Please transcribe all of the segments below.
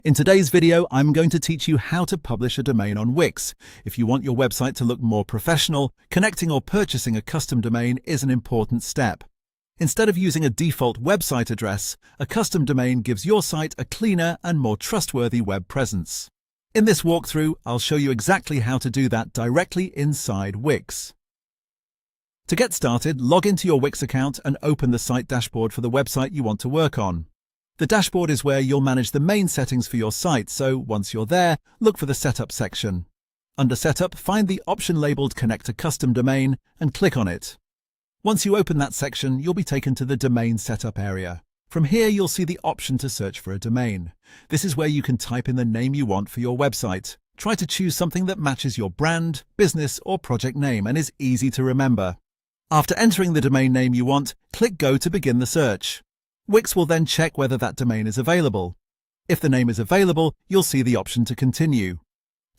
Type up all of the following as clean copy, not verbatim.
In today's video, I'm going to teach you how to publish a domain on Wix. If you want your website to look more professional, connecting or purchasing a custom domain is an important step. Instead of using a default website address, a custom domain gives your site a cleaner and more trustworthy web presence. In this walkthrough, I'll show you exactly how to do that directly inside Wix. To get started, log into your Wix account and open the site dashboard for the website you want to work on. The dashboard is where you'll manage the main settings for your site, so once you're there, look for the Setup section. Under Setup, find the option labeled Connect a Custom Domain and click on it. Once you open that section, you'll be taken to the Domain Setup area. From here, you'll see the option to search for a domain. This is where you can type in the name you want for your website. Try to choose something that matches your brand, business, or project name and is easy to remember. After entering the domain name you want, click Go to begin the search. Wix will then check whether that domain is available. If the name is available, you'll see the option to continue.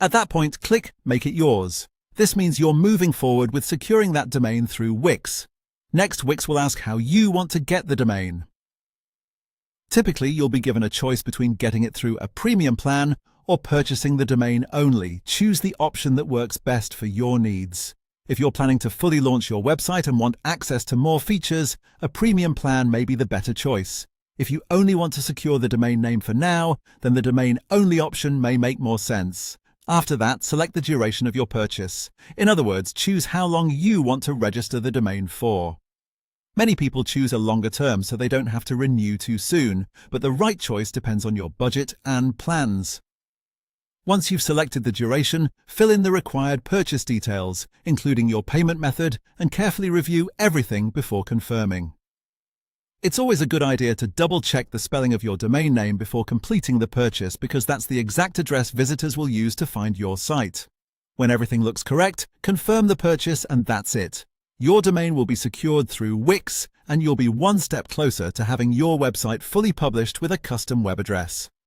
At that point, click Make it yours. This means you're moving forward with securing that domain through Wix. Next, Wix will ask how you want to get the domain. Typically, you'll be given a choice between getting it through a premium plan or purchasing the domain only. Choose the option that works best for your needs. If you're planning to fully launch your website and want access to more features, a premium plan may be the better choice. If you only want to secure the domain name for now, then the domain-only option may make more sense. After that, select the duration of your purchase. In other words, choose how long you want to register the domain for. Many people choose a longer term so they don't have to renew too soon, but the right choice depends on your budget and plans. Once you've selected the duration, fill in the required purchase details, including your payment method, and carefully review everything before confirming. It's always a good idea to double-check the spelling of your domain name before completing the purchase because that's the exact address visitors will use to find your site. When everything looks correct, confirm the purchase and that's it. Your domain will be secured through Wix, and you'll be one step closer to having your website fully published with a custom web address.